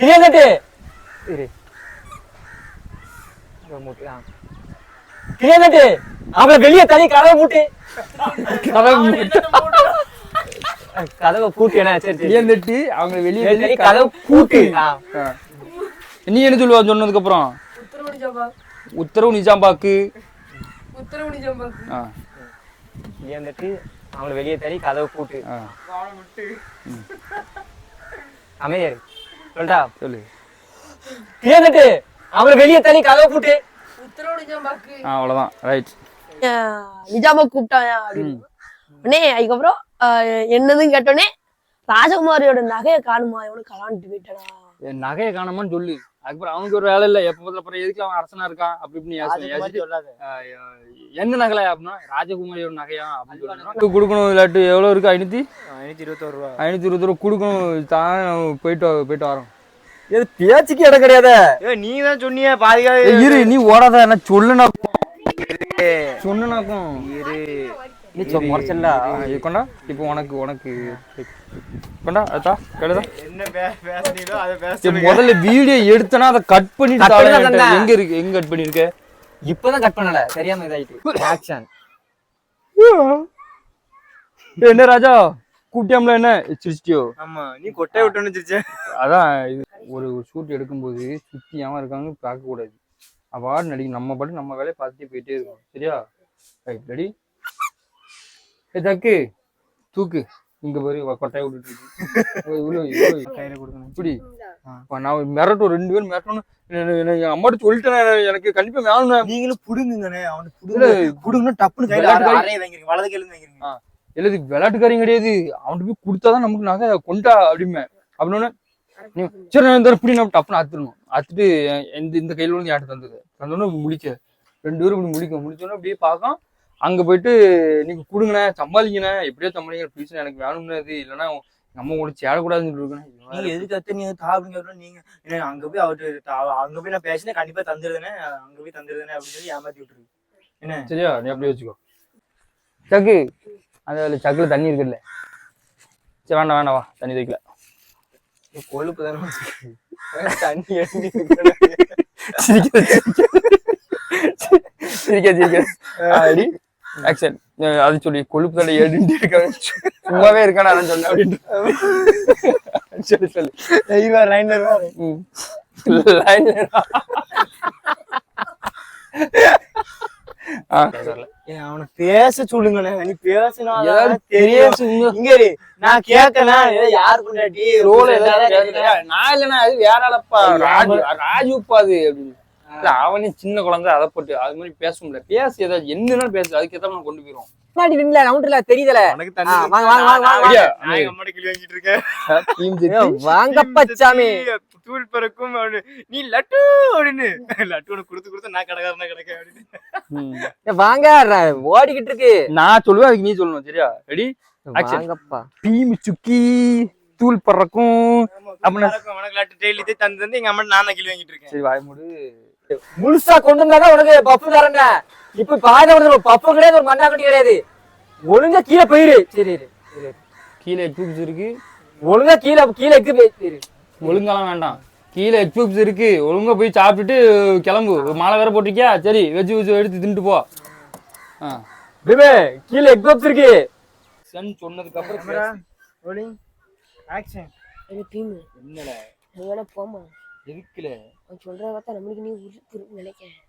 கிளியங்கட்டு இரு மூட்டு கிளியங்கட்டு அவளை வெளியே தனி கதவை மூட்டு கதவை பூட்டு என்ன சரி கிளியங்கட்டு அவங்க வெளியே கதவை பூட்டு நீ என்ன சொல்லுவா சொன்னதுக்கு அப்புறம் உத்தரவு நிஜாம்பாக்கு கிளியங்கட்டு அவங்களை வெளியே தனி கதவை பூட்டு அமையர் சொல்டா சொல்லு கிளியங்கட்டு அவங்களை வெளியே தனி கதவை பூட்டு அவ்வளவுதான் ரைட் நிஜாமா கூப்பிட்டாயா அப்படின்னு அதுக்கப்புறம் என்னதுன்னு கேட்டோன்னே ராஜகுமாரியோட நகையை காணுமா எவனு கலான்ட்டு போயிட்டடா என் நகையை காணாமன்னு சொல்லு அதுக்கப்புறம் அவனுக்கு ஒரு வேலை இல்லை எப்ப அப்புறம் எதுக்கு அவன் அரசனா இருக்கான் அப்படி என்ன நகலை அப்படின்னா ராஜகுமாரியோட நகையா அப்படின்னு சொல்லி கொடுக்கணும் இல்லாட்டு எவ்வளவு இருக்கு 521 ரூபா 520 ரூபா கொடுக்கணும் தான் போயிட்டு வரோம் இது பேச்சுக்கு இடம் கிடையாது நீ தான் சொன்னிய பாதிக்கா இரு நீ ஓடாத என்ன சொல்லுனாக்கும் சொன்னாக்கும் இரு நீ முறைச்சல்ல கொண்டா இப்போ உனக்கு கொண்டா அதா கேளுதா என்ன பேசுனீங்களோ அதை பேச முதல்ல வீடியோ எடுத்தனா அதை கட் பண்ணிட்டு எங்க கட் பண்ணிருக்க இப்பதான் கட் பண்ணல தெரியாம இதாயிட்டு ஆக்ஷன் என்ன ராஜா கூட்டியாம்ல என்ன சிரிச்சிட்டியோ ஆமா நீ கொட்டை விட்டோன்னு சிரிச்ச அதான் இது ஒரு ஷூட் எடுக்கும்போது சுத்தி ஏமா இருக்காங்க பார்க்க கூடாது அவார்டு நடிக்க நம்ம பாட்டு நம்ம வேலையை பார்த்துட்டே போயிட்டே இருக்கோம் சரியா ரைட் ரெடி தக்கு தூக்கு இங்க பாரு கொட்டையை விட்டுட்டு கையில கொடுக்கணும் இப்படி நான் மிரட்டும் 2 பேரும் மிரட்டணும் அம்மாட்டு சொல்லிட்டேன் எனக்கு கண்டிப்பா வேணும் நீங்களும் புடுங்குங்கண்ணே அவனுக்கு புடுங்கணும் டப்புன்னு கையில வாங்கிருங்க வலது கையில வாங்கிருங்க எழுது விளையாட்டுக்காரையும் கிடையாது அவன்கிட்ட போய் கொடுத்தாதான் நமக்கு நகை கொண்டா அப்படிமே அப்படின்னு சரி நான் இப்படி நம்ம டப்புன்னு அத்துட்டு இந்த கையில வந்து யார்ட்டு தந்தோன்னு முழிக்க 2 பேரும் இப்படி முடிச்சோன்னா அப்படியே பார்க்கலாம் அங்க போயிட்டு நீங்க கொடுங்கண்ணே சம்பாதிங்கண்ணே எப்படியோ சம்பாதிங்க ப்ளீஸ் எனக்கு வேணும்னு அது இல்லைன்னா நம்ம கூட சேடக்கூடாதுன்னு இருக்கேன் நீங்க எதுக்கு அத்தை நீங்க தாப்புங்க நீங்க அங்க போய் அவர்கிட்ட அங்க போய் நான் பேசினேன் கண்டிப்பா தந்துருதுனே அங்க போய் தந்துருதுனே அப்படின்னு சொல்லி ஏமாத்தி விட்டுருக்கு என்ன சரியா நீ அப்படியே வச்சுக்கோ சக்கு அந்த சக்குல தண்ணி இருக்குல்ல சரி வேண்டாம் வா தண்ணி வைக்கல கொழுப்பு தானே தண்ணி சிரிக்க ஆக்சன் அது சொல்லி கொழுப்பு தடை ஏடிட்டு இருக்காங்க சும்மாவே இருக்கானே அதான் சொன்னேன் அப்படின்னு சொல்லு அவனை பேச சொல்லுங்கண்ணே நீ பேசினா தெரியும் நான் கேட்கலாம் யாரு கொண்டாட்டி நான் இல்லைன்னா அது வேற ஆளப்பா ராஜுப்பா அது அப்படின்னு அவனே சின்ன குழந்தை அதை போட்டு அது மாதிரி பேச முடியல பேச ஏதாவது என்னன்னு பேசு அதுக்கு ஏதாவது நம்ம கொண்டு போயிடும் தூள் பறக்கும் நீ லட்டு அப்படின்னு லட்டு கொடுத்து நான் கடைக்காரனா கிடைக்க அப்படின்னு வாங்க ஓடிக்கிட்டு இருக்கு நான் சொல்லுவேன் அதுக்கு நீ சொல்லணும் சரியா ரெடி டீம் சுக்கி தூள் பறக்கும் உனக்கு லட்டு டெய்லி தந்து எங்க அம்மா நான் கிளி வாங்கிட்டு இருக்கேன் சரி வாய் மூடு முழுசா கொண்டு வந்தாதான் உனக்கு பப்பு தரேன்டா இப்ப பாத பப்பு கிடையாது ஒரு மண்ணாக்கட்டி கிடையாது ஒழுங்கா கீழே போயிரு சரி கீழே எக்யூப்ஸ் இருக்கு ஒழுங்கா கீழே போயிரு ஒழுங்காலாம் வேண்டாம் கீழே எக்யூப்ஸ் இருக்கு ஒழுங்கா போய் சாப்பிட்டுட்டு கிளம்பு மாலை வேற போட்டிருக்கியா சரி வெஜ் எடுத்து தின்ட்டு போ கீழே எக்யூப்ஸ் இருக்கு சொன்னதுக்கு அப்புறம் என்னடா போமா எதுக்குல சொல்ற பார்த்தா நம்மளுக்கு நீ நினைக்கிறேன்